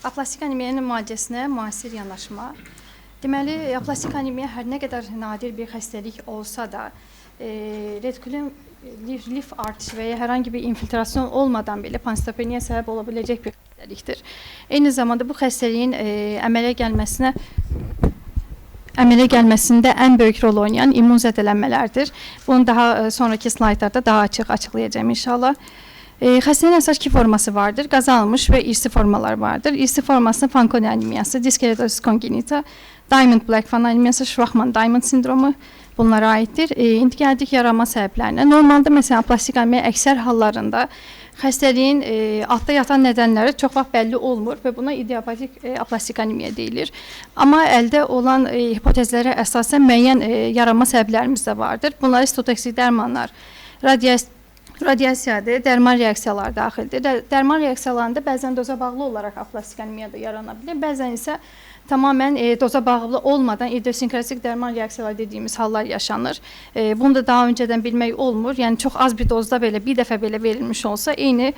Aplastik anemiyanın müalicəsinə müasir yanaşma. Deməli, aplastik anemiya hər nə qədər nadir bir xəstəlik olsa da, retikulum lif artışı və ya hər hansı bir infiltrasyon olmadan belə panstopeniya səbəb ola biləcək bir xəstəlikdir. Eyni zamanda bu xəstəliyin əmələ gəlməsində ən böyük rol oynayan immun zədələnmələrdir. Bunu daha sonraki slaytlarda daha açıq açıqlayacağım inşallah. Xəstəliyin əsas iki forması vardır. Qazanılmış və irsi formalar vardır. İrsi forması Fanconi anemiyası, diskeratosis congenita, Diamond-Blackfan anemiyası, Schwachman-Diamond sindromu bunlara aiddir. İndi gəldik yaranma səbəblərinə. Normalda məsələn aplastik anemiya əksər hallarında xəstəliyin altda yatan nədənləri çox vaxt bəlli olmur və buna idiopatik aplastik anemiya deyilir. Amma əldə olan hipotezlərə əsasən müəyyən yaranma səbəblərimiz də vardır. Bunlar stotoksik dərmanlar, radiasiyadır, dərman reaksiyalar daxildir. Dərman reaksiyalarında bəzən doza bağlı olaraq aplastik anemiya da yarana bilir. Bəzən isə tamamən doza bağlı olmadan idiosinkratik dərman reaksiyalar dediyimiz hallar yaşanır. Bunu da daha öncədən bilmək olmur. Yəni çox az bir dozda belə bir dəfə belə verilmiş olsa eyni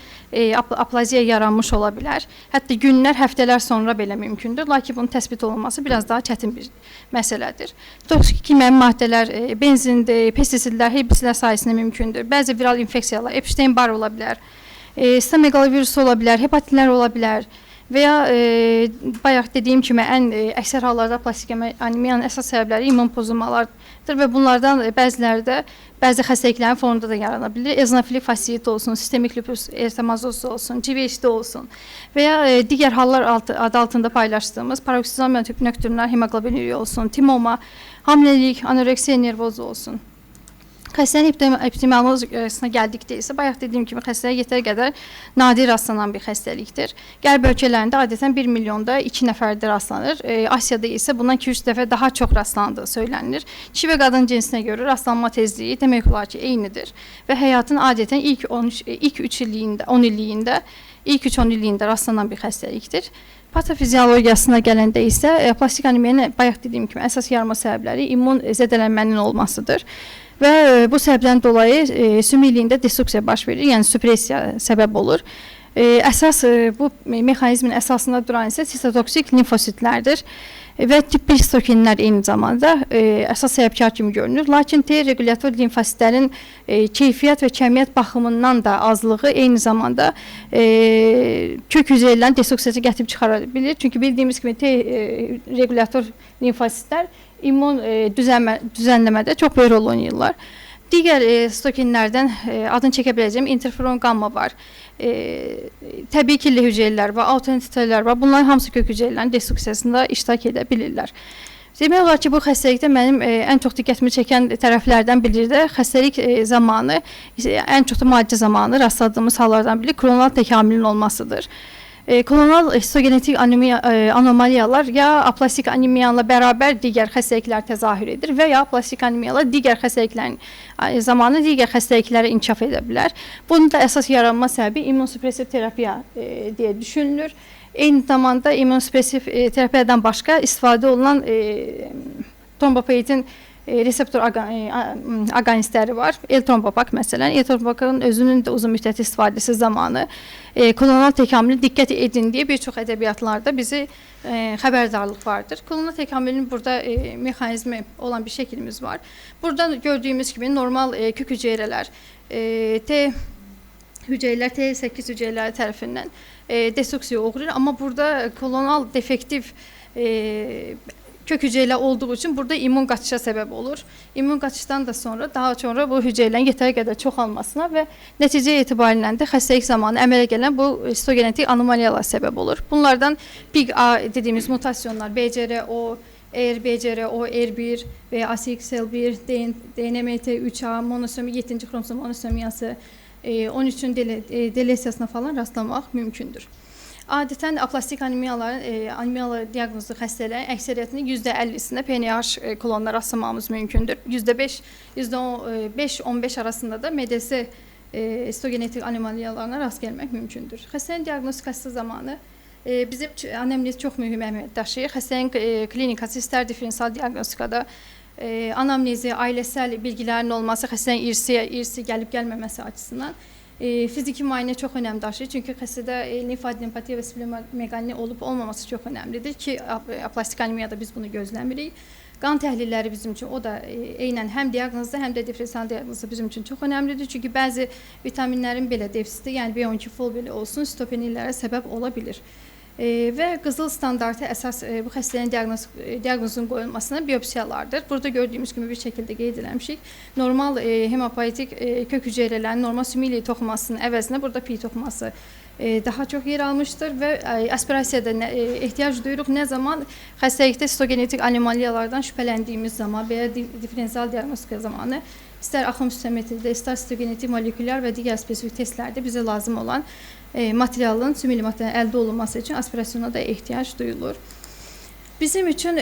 aplaziya yaranmış ola bilər. Hətta günlər, həftələr sonra belə mümkündür. Lakin bunun təsbit olunması biraz daha çətin bir məsələdir. Toksik kimyəvi maddələr, benzindir, pestisidlər, herbislər sayəsində mümkündür. Bəzi viral infeksiyalar, Epstein-Barr ola bilər, stomegalovirus ola bilər, hepatitlər ola bilər. Və ya bayaq dediyim kimi əksər hallarda aplastik anemiyanın əsas səbəbləri immun pozulmalardır və bunlardan bəziləri də bəzi xəstəliklərin fonunda da yarana bilir. Eznofilik fastitit olsun, sistemik lupus erytematosus olsun, GVHD olsun və ya digər hallar adı altında paylaşdığımız paroksizmal nökturnal hemoglobinuriya olsun, timoma, hamiləlik, anoreksiya nervozu olsun. Xəstəliyin epidemiologiyasına gəldikdə isə bayaq dediyim kimi xəstəlik yetər qədər nadir rastlanan bir xəstəlikdir. Qərb ölkələrində adətən 1 milyonda 2 nəfərdə rastlanır. Asiyada isə bundan 2-3 dəfə daha çox rastlandığı söylənilir. Kişi və qadın cinsinə görə rastlanma tezliyi demək olar ki, eynidir və həyatın adətən ilk 10 illiyində rastlanan bir xəstəlikdir. Patofiziologiyasına gələndə isə aplastik anemiyanın bayaq dediyim kimi əsas yaranma səbəbləri immun zədələnmənin olmasıdır. Və bu səbəbdən dolayı sümük illiyində destruksiya baş verir, yəni supressiya səbəb olur. Əsas bu mexanizmin əsasında duran isə sitotoksik limfositlərdir və tip 1 sitokinlər eyni zamanda əsas səbəbkar kimi görünür. Lakin T regulyator limfositlərin keyfiyyət və kəmiyyət baxımından da azlığı eyni zamanda kök hüceyrələrin destruksiyası gətirib çıxara bilir. Çünki bildiyimiz kimi T regulyator limfositlər immun düzənləmədə çox böyük rol oynayırlar. Digər sitokinlərdən adını çəkə biləcəyim interferon gamma var. Təbii killi hüceyrələr var, autoantitellər var. Bunların hamısı kök hüceyrələrin destruksiyasında iştirak edə bilirlər. Demək olar ki, bu xəstəlikdə mənim ən çox diqqətimi çəkən tərəflərdən biri də xəstəlik zamanı, ən çox da müalicə zamanı rastladığımız hallardan biri klonal təkamülün olmasıdır. Klonal histogenetik anomaliyalar ya aplastik anemiyanla bərabər digər xəstəliklər təzahür edir və ya aplastik anemiyalar digər xəstəliklərin zamanı digər xəstəliklərə inkişaf edə bilər. Bunun da əsas yaranma səbəbi immunosupressiv terapiya deyə düşünülür. Eyni zamanda immunosupressiv terapiyadan başqa istifadə olunan trombopoietin reseptor aqonistləri var. L-trombopak məsələn. L-trombopakın özünün də uzun müddət istifadəsi zamanı klonal təkamülü diqqət edin deyə bir çox ədəbiyyatlarda bizi xəbərdarlıq vardır. Klonal təkamülün burada mexanizmi olan bir şəklimiz var. Burada gördüyümüz kimi normal kök hüceyrələr T hüceyrələr T8 hüceyrələri tərəfindən destruksiya uğrayır. Amma burada klonal defektiv kök hüceyrələr olduğu üçün burada immun qaçışa səbəb olur. İmmun qaçışdan da sonra daha sonra bu hüceyrələrin yetər qədər çoxalmasına və nəticə etibarilə də xəstəlik zamanı əmələ gələn bu histogenetik anomaliyalar səbəb olur. Bunlardan PIG-A dediyimiz mutasyonlar BCR-O, BCR-O, R1 və ya ACXL1, DNMT3A, monosomi 7-ci xromosom monosomiyası, 13-ün delesiyasına falan rastlamaq mümkündür. Adətən aplastik anemiyalar diaqnozlu xəstələrin əksəriyyətinin %50-sində PNH klonlar rastlamamız mümkündür. %5-15 arasında da MDS histogenetik anomaliyalarına rast gəlmək mümkündür. Xəstənin diaqnostikası zamanı bizim anamnez çox mühüm əhəmiyyət daşıyır. Xəstənin klinikası istər diferensial diaqnostikada anamnezi, ailəsəl bilgilərin olması, xəstənin irsi gəlib gəlməməsi açısından Fiziki müayinə çox önəm daşıyır, çünki xəstədə limfadenopatia və splenomeqani olub olmaması çox önəmlidir ki, aplastik anemiyada biz bunu gözləmirik. Qan təhlilləri bizim üçün o da eynən həm diaqnozda, həm də diferensial diaqnozda bizim üçün çox önəmlidir. Çünki bəzi vitaminlərin belə defisiti, yəni B12 fol belə olsun, sitopeniyalara səbəb ola bilir. Və qızıl standartı əsas bu xəstəliyin diaqnozunun qoyulmasına biopsiyalardır. Burada gördüyümüz kimi bir şəkildə qeyd eləmişik. Normal hemopoietik kök hüceyrələrin normal sümüklə toxumasının əvəzinə burada pi toxuması daha çox yer almışdır və aspirasiyada ehtiyac duyuruq nə zaman xəstəlikdə sitogenetik anomaliyalardan şübhələndiyimiz zaman və ya diferensial diaqnostika zamanı istər axım sistometrdə, istər sitogenetik molekulyar və digər spesifik testlərdə bizə lazım olan materialın, sümüklə materialın əldə olunması üçün aspirasyona da ehtiyac duyulur. Bizim üçün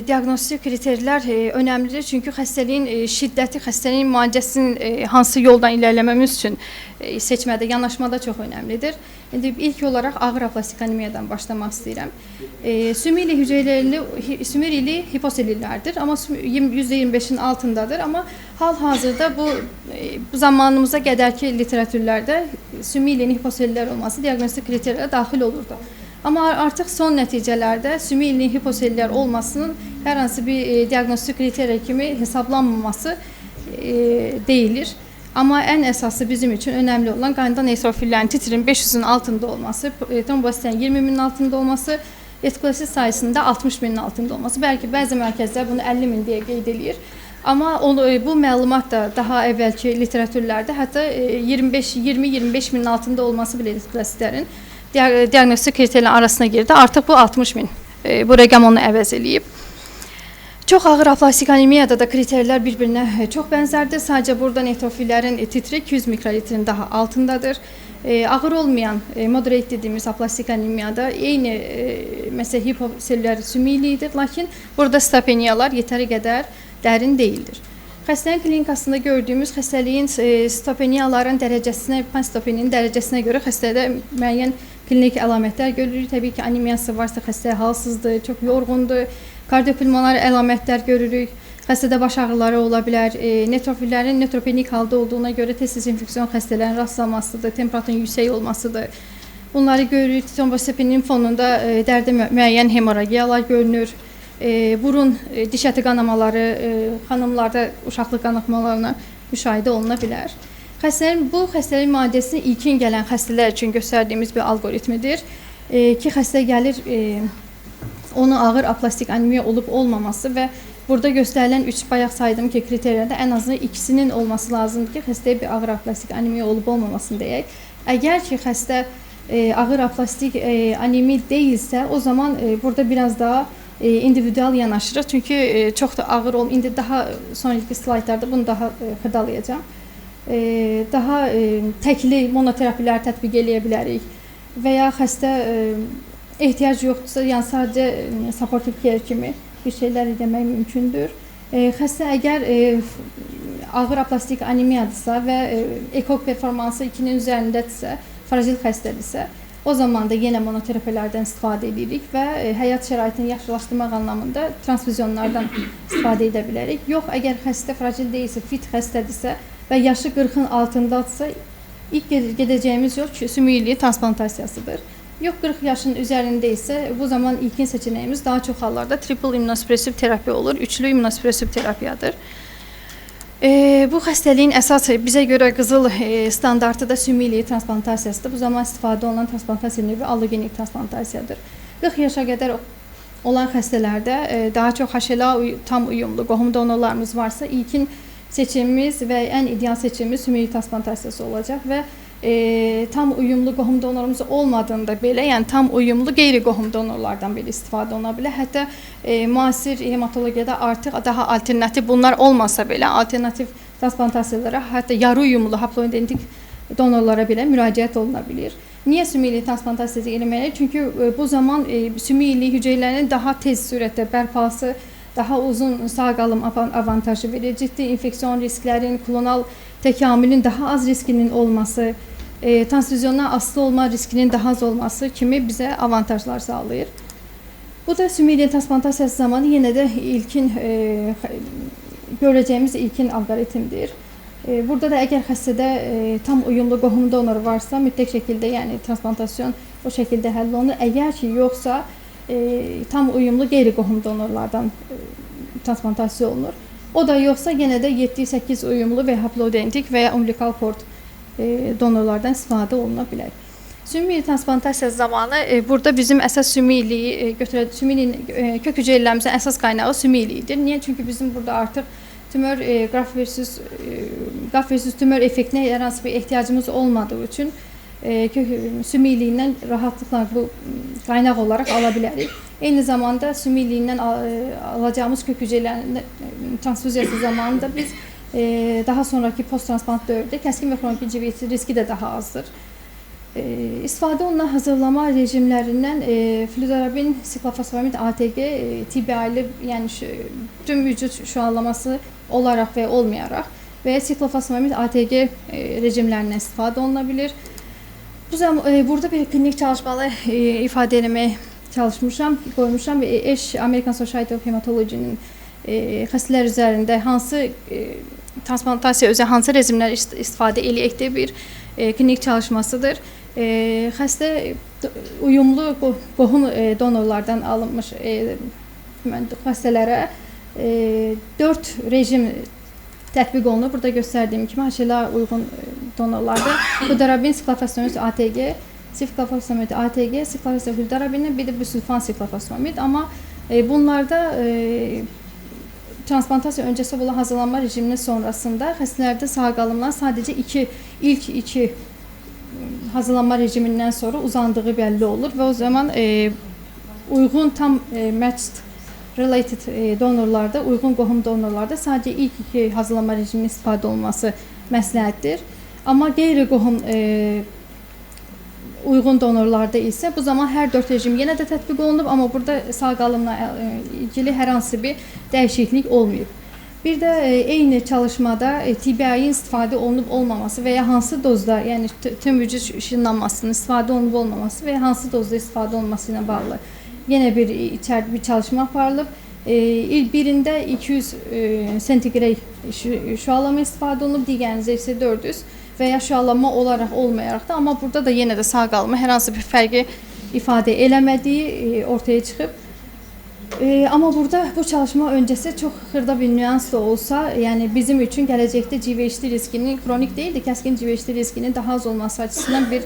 diaqnostik kriterlər önəmlidir, çünki xəstəliyin şiddəti, xəstəliyin müalicəsinin hansı yoldan irəliləməmiz üçün seçmədə, yanaşmada çox önəmlidir. İndi ilk olaraq ağır aplastik anemiyadan başlamaq istəyirəm. Sümüklə hiposelüllərdir, amma %25-in altındadır. Amma hal-hazırda bu zamanımıza qədərki literatürlərdə sümüklə hiposelüllər olması diaqnostik kriterlərə daxil olurdu. Amma artıq son nəticələrdə sümüklə hiposelüllər olmasının hər hansı bir diaqnostik kriteriya kimi hesablanmaması deyilir. Amma ən əsası bizim üçün önəmli olan qanda neytrofillərin titrin 500-ün altında olması, trombositlərin 20.000-in altında olması, retikulositit sayısında 60.000-in altında olması. Bəlkə bəzi mərkəzlər bunu 50.000 deyə qeyd edir. Amma bu məlumat da daha əvvəlki literatürlərdə hətta 20-25.000-in altında olması belə retikulositlərin diaqnostik kriterlərin arasına girdi. Artıq bu 60.000. Bu rəqəm onu əvəz eləyib. Çox ağır aplastik anemiyada da kriterlər bir-birinə çox bənzərdir. Sadəcə burada neytrofillərin titri 200 mikrolitrin daha altındadır. Ağır olmayan moderate dediyimiz aplastik anemiyada eyni məsələn hiposelülər sümüklidir, lakin burada sitopeniyalar yetəri qədər dərin deyildir. Xəstəliyin klinikasında gördüyümüz xəstəliyin sitopeniyaların dərəcəsinə, panstopeninin dərəcəsinə görə xəstədə müəyyən klinik əlamətlər görürük. Təbii ki, anemiyası varsa xəstə halsızdır, çox yorğundur. Kardiopulmonar əlamətlər görürük. Xəstədə baş ağrıları ola bilər. Neytrofillərin nötropenik halda olduğuna görə tez-tez infeksiyon xəstələrin rastlanmasıdır, temperaturun yüksək olmasıdır. Bunları görürük. Trombositopeniyanın fonunda dərdə müəyyən hemoragiyalar görünür. Burun diş əti qanamaları xanımlarda uşaqlıq qanaxmalarına müşahidə oluna bilər. Bu xəstəliyin müalicəsini ilkin gələn xəstələr üçün göstərdiyimiz bir alqoritmidir ki, xəstə gəlir, onun ağır aplastik anemiya olub olmaması və burada göstərilən 3 bayaq saydığım ki, kriterlərdə ən azından ikisinin olması lazımdır ki, xəstəyə bir ağır aplastik anemiya olub olmamasını deyək. Əgər ki, xəstə ağır aplastik anemi deyilsə, o zaman burada biraz daha individual yanaşırıq. Çünki çox da ağır olmur. İndi daha sonraki slaytlarda bunu daha xırdalayacağam. Daha təkli monoterapilər tətbiq eləyə bilərik və ya xəstə ehtiyac yoxdursa, yəni sadəcə supportive care kimi bir şeylər etmək mümkündür. Xəstə əgər ağır aplastik anemiyadırsa və ekok performansı 2-nin üzərindədirsə, fragil xəstədirsə, o zaman da yenə monoterapilərdən istifadə edirik və həyat şəraitini yaxşılaşdırmaq anlamında transfüzyonlardan istifadə edə bilərik. Yox, əgər xəstə fragil deyilsə, fit xəstədirsə və yaşı 40-ın altındadırsa, ilk gedəcəyimiz yol sümüklü transplantasiyasıdır. Yox, 40 yaşın üzərində isə bu zaman ilkin seçənəyimiz daha çox hallarda triple immunosuppressiv terapiya olur. Üçlü immunosuppressiv terapiyadır. Bu xəstəliyin əsas bizə görə qızıl standartı da sümüklü transplantasiyasıdır. Bu zaman istifadə olunan transplantasiya növü allogenik transplantasiyadır. 40 yaşa qədər olan xəstələrdə daha çox HLA tam uyumlu qohum donorlarımız varsa, ilkin seçimimiz və ən ideal seçimimiz sümüklü transplantasiyası olacaq və tam uyumlu qohum donorumuz olmadığında belə, yəni tam uyumlu qeyri-qohum donorlardan belə istifadə oluna bilər. Hətta müasir hematologiyada artıq daha alternativ bunlar olmasa belə, alternativ transplantasiyalara, hətta yarı uyumlu haploidentik donorlara belə müraciət oluna bilir. Niyə sümüklü transplantasiya eləməliyik? Çünki bu zaman sümüklü hüceyrələrin daha tez sürətdə bərpası, daha uzun sağ qalım avantajı verir. Ciddi infeksiyon risklərin, klonal təkamülün daha az riskinin olması, transfüzyondan asılı olma riskinin daha az olması kimi bizə avantajlar sağlayır. Bu da sümüklü transplantasiya zamanı yenə də ilkin görəcəyimiz ilkin alqoritmdir. Burada da əgər xəstədə tam uyumlu qohum donoru varsa, mütləq şəkildə, yəni transplantasyon o şəkildə həll olunur. Əgər ki yoxsa, tam uyumlu qeyri-qohum donorlardan transplantasiya olunur. O da yoxsa, yenə də 7-8 uyumlu və haploidentik və ya umbilical cord donorlardan istifadə oluna bilər. Sümük ili transplantasiya zamanı burada bizim əsas sümük iliyi götürək, sümük ilinin kök hüceyrələrimizin əsas kaynağı sümük iliyidir. Niyə? Çünki bizim burada artıq tümör qraf versus tümör effektinə hər hansı bir ehtiyacımız olmadığı üçün sümük iliyindən rahatlıqla bu qaynaq olaraq ala bilərik. Eyni zamanda sümük iliyindən alacağımız kök hüceyrələrinin transfuziyası zamanında biz daha sonraki post-transplant dövrdə kəskin və xroniki civiliyyət riski də daha azdır. İstifadə olunan hazırlama rejimlərindən fludarabin, siklofosfamid, ATG, TBI-li, yəni tüm vücud şüalaması olaraq və olmayaraq və ya siklofosfamid, ATG rejimlərindən istifadə oluna bilir. Burada bir klinik çalışmalı ifadə eləməyə qoymuşam. American Society of Hematology-nin xəstələr üzərində hansı transplantasiya üzrə hansı rejimlər istifadə eləyəkdə bir klinik çalışmasıdır. Xəstə uyumlu qohum donorlardan alınmış xəstələrə 4 rejim tətbiq olunur. Burada göstərdiyim kimi HLA uyğun donorlarda fludarabin, siklofosfamid, ATG, siklofosfamid, ATG, siklofosfamid, fludarabin, bir də busulfan siklofosfamid. Amma bunlarda transplantasiya öncəsi olan hazırlanma rejiminin sonrasında xəstələrdə sağ qalımlar sadəcə ilk iki hazırlanma rejimindən sonra uzandığı bəlli olur və o zaman uyğun tam matched related donorlarda, uyğun qohum donorlarda sadəcə ilk iki hazırlanma rejiminin istifadə olunması məsləhətdir. Amma qeyri-qohum uyğun donorlarda isə bu zaman hər 4 rejim yenə də tətbiq olunub, amma burada sağ qalımla ilgili hər hansı bir dəyişiklik olmayıb. Bir də eyni çalışmada TBI-nin istifadə olunub olmaması və ya hansı dozda, yəni tüm vücud ışınlanmasının istifadə olunub olmaması və ya hansı dozda istifadə olunması ilə bağlı yenə bir çalışma aparılıb. Birində 200 sentiqrey şüalanma istifadə olunub, digərində isə 400 və ya şüalanma olaraq olmayaraq da, amma burada da yenə də sağ qalma hər hansı bir fərqi ifadə eləmədiyi ortaya çıxıb. Amma burada bu çalışma öncəsi çox xırda bir nüans da olsa, yəni bizim üçün gələcəkdə GVHD riskinin, kronik deyil də kəskin GVHD riskinin daha az olması açısından bir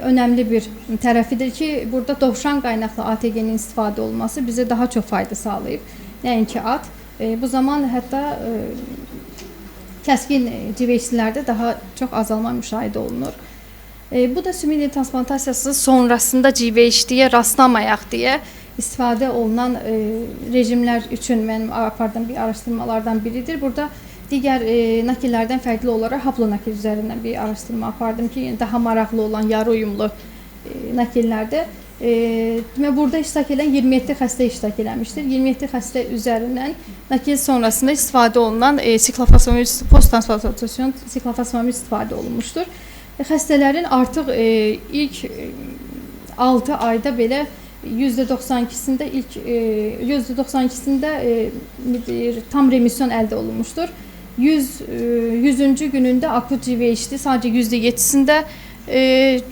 önəmli bir tərəfidir ki, burada dovşan qaynaqlı ATG-nin istifadə olması bizə daha çox fayda sağlayıb, nəinki at. Bu zaman hətta kəskin GVHD-lərdə daha çox azalma müşahidə olunur. Bu da sümük ili transplantasiyası sonrasında GVHD-yə rastlamayaq deyə istifadə olunan rejimlər üçün mənim apardığım bir araşdırmalardan biridir. Burada digər nakillərdən fərqli olaraq haplonakil üzərindən bir araşdırma apardım ki, daha maraqlı olan yarı uyumlu nakillərdə. Burada iştirak edən 27 xəstə iştirak eləmişdir. 27 xəstə üzərindən nakil sonrasında istifadə olunan siklofosfamid, post-transplantasyon siklofosfamid istifadə olunmuşdur. Xəstələrin artıq ilk 6 ayda belə %92-sində tam remisyon əldə olunmuşdur. 100-cü günündə akut GVHD sadəcə %7-sində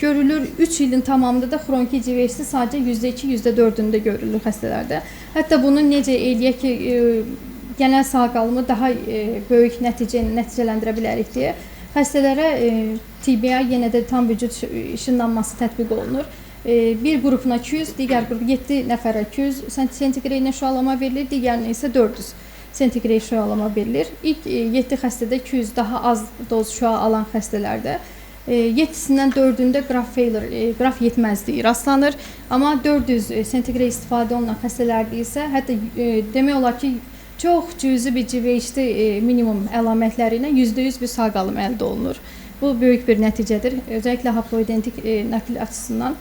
görülür. 3 ilin tamamında da xroniki GVHD sadəcə %2-%4-ündə görülür xəstələrdə. Hətta bunu necə eləyək ki, genel sağ qalımı daha böyük nəticələndirə bilərik deyə xəstələrə TBI yenə də tam vücud ışınlanması tətbiq olunur. Bir qrupuna 200, digər qrup 7 nəfərə 200 sentiqreylə şüalama verilir, digərinə isə 400 sentiqrey şüalama verilir. İlk 7 xəstədə 200 daha az doz şüa alan xəstələrdə 7-sindən 4-ündə qraf yetməzliyi rastlanır. Amma 400 sentiqrey istifadə olunan xəstələrdə isə hətta demək olar ki, çox cüzi bir GVHD minimum əlamətləri ilə %100 bir sağ qalım əldə olunur. Bu böyük bir nəticədir, özelliklə haploidentik nakil açısından.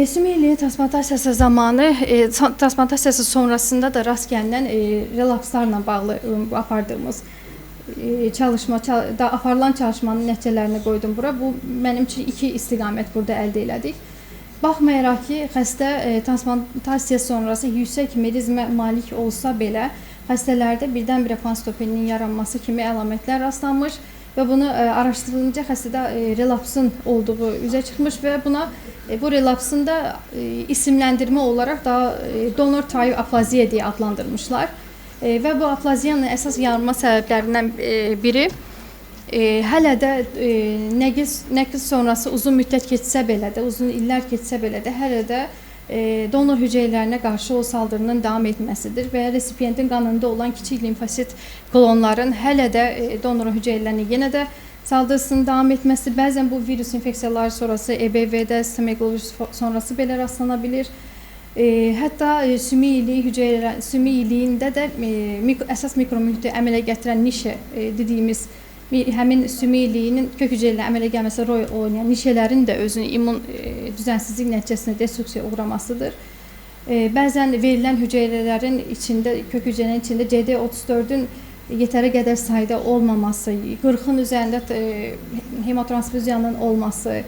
Sümük ili transplantasiyası zamanı, transplantasiyası sonrasında da rast gəlinən relapslarla bağlı apardığımız aparılan çalışmanın nəticələrini qoydum bura. Bu, mənim üçün 2 istiqamət burada əldə elədik. Baxmayaraq ki, xəstə transplantasiya sonrası yüksək merizmə malik olsa belə, xəstələrdə birdən-birə panstopeninin yaranması kimi əlamətlər rastlanmış və bunu araşdırılınca xəstədə relapsın olduğu üzə çıxmış və buna bu relapsın da isimləndirmə olaraq daha donor tayı aplaziya deyə adlandırmışlar. Və bu aplaziyanın əsas yaranma səbəblərindən biri hələ də nəql sonrası uzun müddət keçsə belə də, uzun illər keçsə belə də hələ də donor hüceyrələrinə qarşı o saldırının davam etməsidir və resipiyentin qanında olan kiçik limfosit klonların hələ də donor hüceyrələrinə yenə də saldırısının davam etməsi, bəzən bu virus infeksiyaları sonrası EBV-də, sitomegalozi sonrası belə rastlana bilir. Hətta sümük iliyində də əsas mikromühiti əmələ gətirən nişə dediyimiz həmin sümük iliyinin kök hüceyrələrinin əmələ gəlməsi rol oynayan nişələrin də özünün immun düzənsizlik nəticəsində destruksiyaya uğramasıdır. Bəzən verilən hüceyrələrin içində, kök hüceyrənin içində CD34-ün yetərli qədər sayda olmaması, 40-ın üzərində hemotransfüziyanın olması,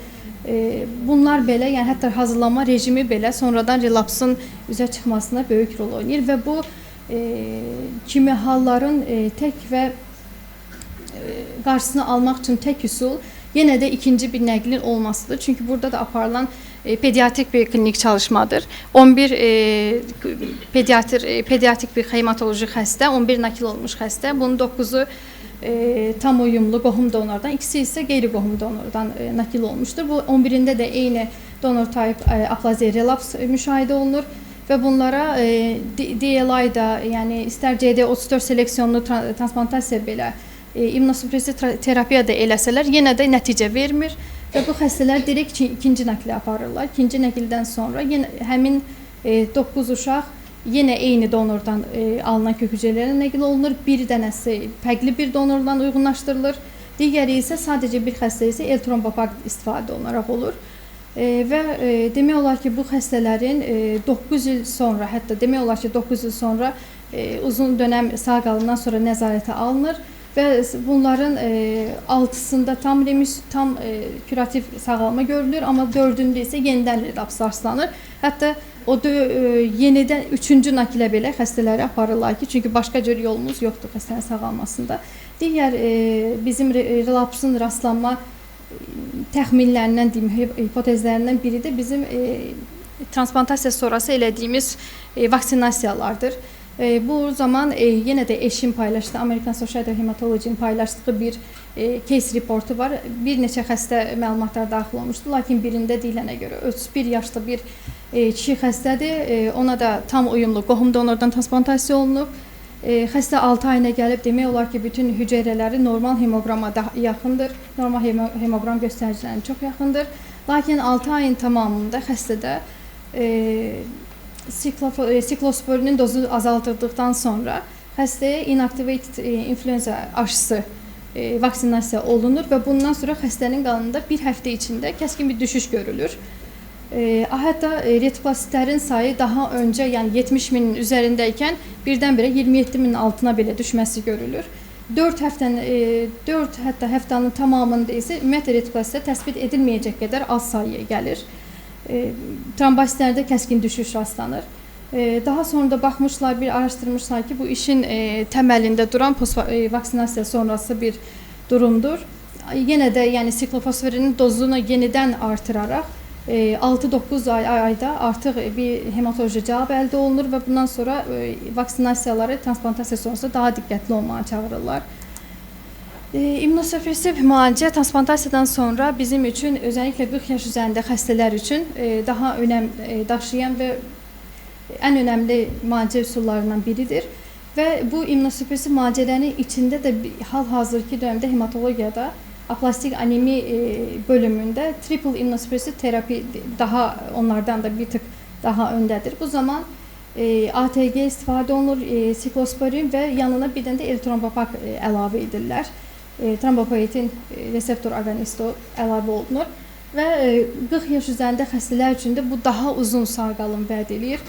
bunlar belə, yəni hətta hazırlanma rejimi belə sonradan relapsın üzə çıxmasına böyük rol oynayır və bu kimi halların tək və qarşısını almaq üçün tək üsul yenə də ikinci bir nəqlin olmasıdır. Çünki burada da aparılan pediatrik bir klinik çalışmadır. 11 pediatrik bir hematoloji xəstə, 11 nakil olmuş xəstə, bunun 9-u tam uyumlu qohum donordan, ikisi isə qeyri-qohum donordan nakil olmuşdur. Bu 11-də də eyni donor tayp aplaziya relaps müşahidə olunur və bunlara DLI-da, yəni istər CD34 seleksiyonlu transplantasiya belə immunosupressiv terapiya da eləsələr, yenə də nəticə vermir və bu xəstələr direkt ikinci nəqlə aparırlar. İkinci nəqildən sonra yenə həmin 9 uşaq yenə eyni donordan alınan kök hüceyrələrə nəql olunur. Bir dənəsi fərqli bir donordan uyğunlaşdırılır. Digəri isə sadəcə bir xəstə isə L-trombopag istifadə olunaraq olur. Və demək olar ki, bu xəstələrin 9 il sonra, hətta demək olar ki, 9 il sonra uzun dönəm sağ qalımdan sonra nəzarətə alınır. Və bunların 6-sında tam kürativ sağalma görülür, amma 4-ündə isə yenidən relaps rastlanır. Hətta o da yenidən 3-cü nakilə belə xəstələri aparırlar ki, çünki başqa cür yolumuz yoxdur xəstənin sağalmasında. Digər bizim relapsın rastlanma təxminlərindən, hipotezlərindən biri də bizim transplantasiya sonrası elədiyimiz vaksinasiyalardır. Bu zaman yenə də eşin paylaşdığı, American Society of Hematology'nin paylaşdığı bir case reportu var. Bir neçə xəstə məlumatlar daxil olmuşdu, lakin birində deyilənə görə 31 yaşlı bir kişi xəstədir. Ona da tam uyumlu qohum donordan transplantasiya olunub. Xəstə 6 ayına gəlib, demək olar ki, bütün hüceyrələri normal hemoqrama yaxındır. Normal hemoqram göstəricilərinə çox yaxındır. Lakin 6 ayın tamamında xəstədə siklosporinin dozu azaldıldıqdan sonra xəstəyə inactivated influenza aşısı vaksinasiya olunur və bundan sonra xəstənin qanında bir həftə içində kəskin bir düşüş görülür. Hətta retikulositlərin sayı daha öncə, yəni 70 minin üzərindəykən birdən-birə 27 minin altına belə düşməsi görülür. 4 hətta həftənin tamamında isə ümumiyyətlə retikulositlər təsbit edilməyəcək qədər az sayıya gəlir. Trombositlərdə kəskin düşüş rastlanır. Daha sonra da baxmışlar, araşdırmışlar ki, bu işin təməlində duran vaksinasiya sonrası bir durumdur. Yenə də yəni siklofosferinin dozunu yenidən artıraraq 6-9 ayda artıq bir hematoloji cavab əldə olunur və bundan sonra vaksinasiyaları transplantasiya sonrası daha diqqətli olmağa çağırırlar. İmmunosupressiv müalicə transplantasiyadan sonra bizim üçün, özəlliklə 40 yaş üzərində xəstələr üçün daha önəm daşıyan və ən önəmli müalicə üsullarından biridir. Və bu immunosupressiv müalicələrin içində də hal-hazırki dövrdə hematologiyada aplastik anemi bölümündə triple immunosupressiv terapi daha onlardan da bir tık daha öndədir. Bu zaman ATG istifadə olunur, siklosporin və yanına bir dənə də L-trombopag əlavə edirlər. Trombopoietin reseptor aqonisti əlavə olunur və 40 yaş üzərində xəstələr üçün də bu daha uzun sağ qalım vəd edir.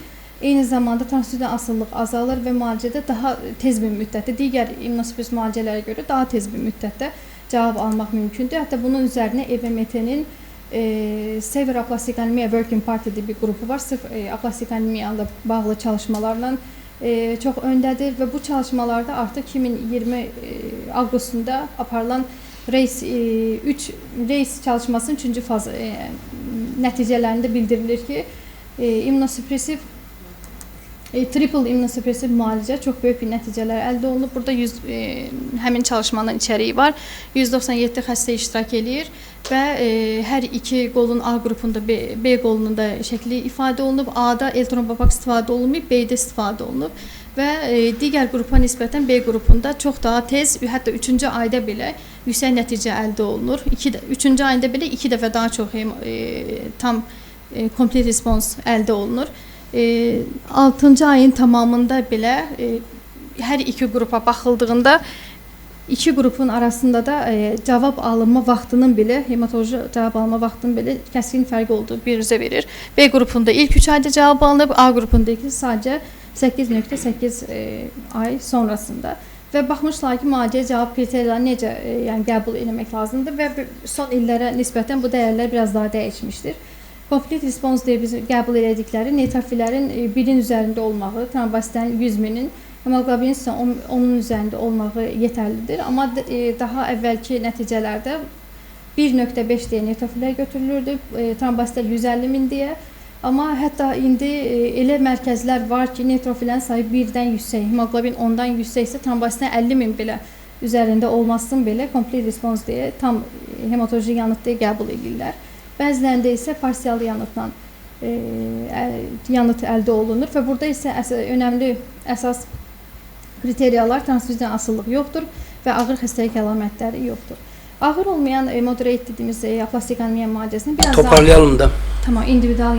Eyni zamanda transfüziyon asıllıq azalır və müalicədə daha tez bir müddətdə, digər immunosupressiv müalicələrə görə daha tez bir müddətdə cavab almaq mümkündür. Hətta bunun üzərinə EBMT-nin Severe Aplastik Anemia Working Party bir qrupu var. Sırf aplastik anemiya ilə bağlı çalışmalarla çox öndədir və bu çalışmalarda artıq 2020 avqustunda aparılan RACE çalışmasının 3-cü fazı nəticələrində bildirilir ki, immunosupressiv triple immunosupressiv müalicə çox böyük bir nəticələr əldə olunub. Burada həmin çalışmanın içəriyi var. 197 xəstə iştirak edir və hər iki qolun A qrupunda, B qolunda şəkli ifadə olunub. A-da L-trombopaq istifadə olunmayıb, B-də istifadə olunub və digər qrupa nisbətən B qrupunda çox daha tez, hətta 3-cü ayda belə yüksək nəticə əldə olunur. 3-cü ayda belə 2 dəfə daha çox tam complete response əldə olunur. 6-cı ayın tamamında belə hər iki qrupa baxıldığında iki qrupun arasında da cavab alınma vaxtının belə, hematoloji cavab alma vaxtının belə kəskin fərqi olduğu biruzə verir. B qrupunda ilk 3 ayda cavab alınıb, A qrupundakı sadəcə 8.8 ay sonrasında. Və baxmışlar ki, müalicəyə cavab kriteriyalarını necə qəbul etmək lazımdır və son illərə nisbətən bu dəyərlər biraz daha dəyişmişdir. Complete response deyə biz qəbul edildikləri neytrofillərin 1-in üzərində olmağı, trombositlərin 100.000-in, hemoqlobinin isə 10-un üzərində olmağı yetərlidir. Amma daha əvvəlki nəticələrdə 1.5 deyə neytrofillər götürülürdü, trombositlər 150.000 deyə. Amma hətta indi elə mərkəzlər var ki, neytrofillərin sayı 1-dən yüksək, hemoqlobin 10-dan yüksəksə, trombositlərin 50.000 belə üzərində olmasın belə complete response deyə, tam hematoloji yanıt deyə qəbul edirlər. Bəzilərində isə parsial yanıtla yanıt əldə olunur və burada isə önəmli əsas kriteriyalar transfüziyon asıllıq yoxdur və ağır xəstəlik əlamətləri yoxdur. Ağır olmayan moderate dediyimiz aplastik anemiya müalicəsini biraz toparlayalım da. Tamam, individual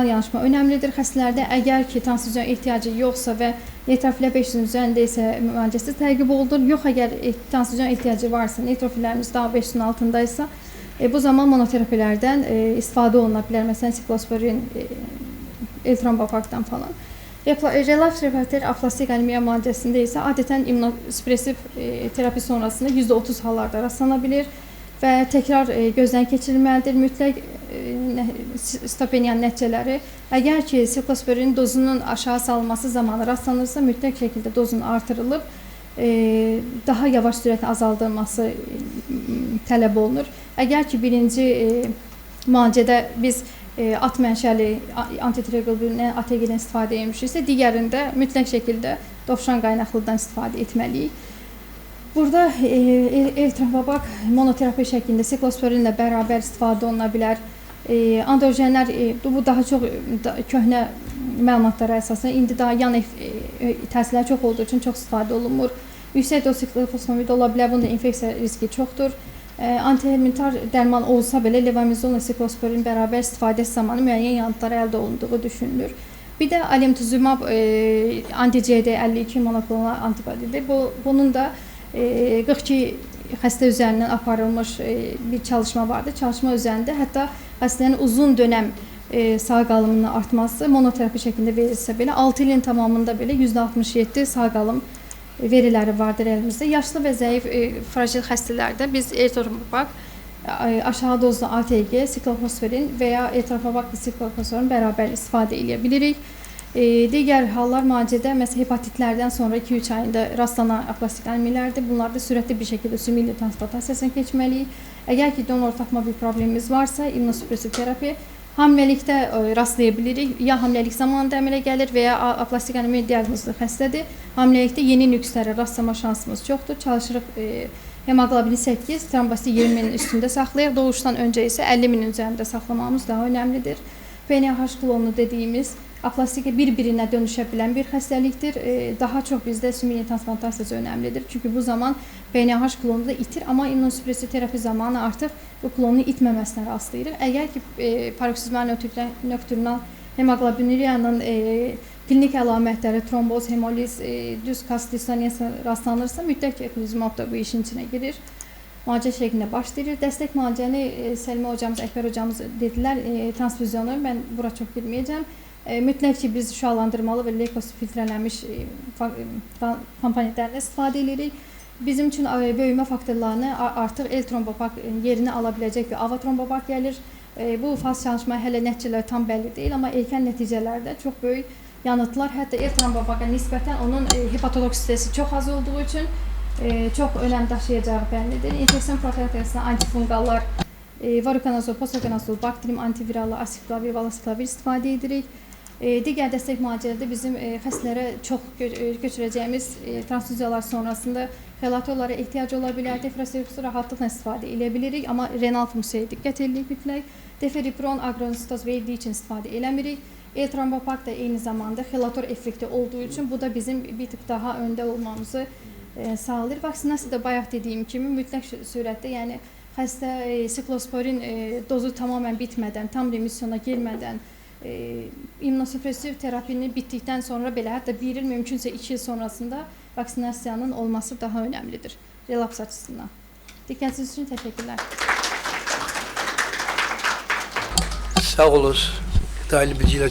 yanaşma önəmlidir. Xəstələrdə əgər ki, transfüziyon ehtiyacı yoxsa və neytrofillər 500-ün üzərində isə müalicəsi təqib olunur. Yox, əgər transfüziyon ehtiyacı varsa, neytrofillərimiz daha 500-ün altındaysa, bu zaman monoterapilərdən istifadə oluna bilər. Məsələn, siklosporin, L-trombopaqdan falan. Relapse refrakter aplastik anemiya müalicəsində isə adətən immunosupressiv terapi sonrasında %30 hallarda rastlana bilir və təkrar gözdən keçirilməlidir. Mütləq stopeniyan nəticələri, əgər ki, siklosporin dozunun aşağı salınması zamanı rastlanırsa, mütləq şəkildə dozun artırılıb, daha yavaş sürətlə azaldılması tələb olunur. Əgər ki, birinci müalicədə biz at mənşəli antitrequlbulin ATG-dən istifadə etmişiksə, digərində mütləq şəkildə dovşan qaynaqlıdan istifadə etməliyik. Burada L-trombopaq monoterapi şəklində siklosporinlə bərabər istifadə oluna bilər. Androgenlər, bu daha çox köhnə məlumatlara əsasən, indi daha yan təsirləri çox olduğu üçün çox istifadə olunmur. Yüksək doz siklofosfamid ola bilər, bunda infeksiya riski çoxdur. Antihelmintar dərman olsa belə levamizolla siklosporin bərabər istifadəsi zamanı müəyyən yanıtlar əldə olunduğu düşünülür. Bir də alemtuzumab anti-CD52 monoklonal antibodidir. Bunun da 42 xəstə üzərindən aparılmış bir çalışma vardır. Çalışma üzərində hətta xəstələrin uzun dönəm sağ qalımının artması monoterapi şəklində verilsə belə 6 ilin tamamında belə %67 sağ qalım veriləri vardır əlimizdə. Yaşlı və zəif fragil xəstələrdə biz L-trombopaq, aşağı dozlu ATG, siklofosforin və ya L-trombopaqla siklofosforin bərabər istifadə edə bilirik. Digər hallar müalicədə, məsələn, hepatitlərdən sonra 2-3 ayında rastlanan aplastik anemiyalardır. Bunlarda sürətli bir şəkildə sümüklə transplantasiyasına keçməliyik. Əgər ki, donor tapma bir problemimiz varsa, immunosupressiv terapi hamiləlikdə rastlaya bilirik. Ya hamiləlik zamanında əmələ gəlir və ya aplastik anemiya diaqnozlu xəstədir. Hamiləlikdə yeni nükslərə rastlama şansımız çoxdur. Çalışırıq hemoqlobini 8, trombositi 20-nin üstündə saxlayaq. Doğuşdan öncə isə 50.000-in üzərində saxlamamız daha önəmlidir. PNH klonu dediyimiz aplastika bir-birinə dönüşə bilən bir xəstəlikdir. Daha çox bizdə sümük transplantasiyası önəmlidir. Çünki bu zaman PNH klonu da itir, amma immunosupressiv terapi zamanı artıq bu klonun itməməsinə rastlayırıq. Əgər ki, paroksizmal nökturnal hemoqlobinuriyanın klinik əlamətləri, tromboz, hemoliz, düz kas distoniyası rastlanırsa, mütləq eklizumab da bu işin içinə girir. Müalicə şəklində başlayır. Dəstək müalicəni Səlimə hocamız, Əkbər hocamız dedilər, transfüzyonu, mən bura çox girməyəcəm. Mütləq ki, biz şüalandırmalı və leykosit filtrələnmiş komponentlərini istifadə edirik. Bizim üçün böyümə faktorlarını artıq L-trombopaq yerini ala biləcək bir ava-trombopaq gəlir. Bu faz çalışma hələ nəticələr tam bəlli deyil, amma erkən nəticələrdə çox böyük yanıtlar. Hətta eltrambopaqa nisbətən onun hepatotoksitesi çox az olduğu üçün çox önəm daşıyacağı bəllidir. İnfeksiyon profilaktikasında antifungallar, varokonazol, posakonazol, bakterium antivirallar, asiklavir, valasklavir istifadə edirik. Digər dəstək müalicələrdə bizim xəstələrə çox götürəcəyimiz transfuziyalar sonrasında xelatorlara ehtiyac ola bilər. Defrosiroksu rahatlıqla istifadə edə bilirik, amma renal funksiyaya diqqət edirik mütləq. Deferipron, agronisitoz verdiyi üçün istifadə eləmirik. Eltrambopak da eyni zamanda xelator effekti olduğu üçün bu da bizim bir tık daha öndə olmamızı sağlayır. Vaksinasiyada bayaq dediyim kimi mütləq surətdə, yəni xəstə siklosporin dozu tamamən bitmədən, tam remisyona girmədən, immunosupressiv terapini bitdikdən sonra belə, hətta 1 il, mümkünsə 2 il sonrasında vaksinasiyanın olması daha önəmlidir relaps açısından. Diqqətiniz üçün təşəkkürlər. Sağ olun, detaylı bilgiler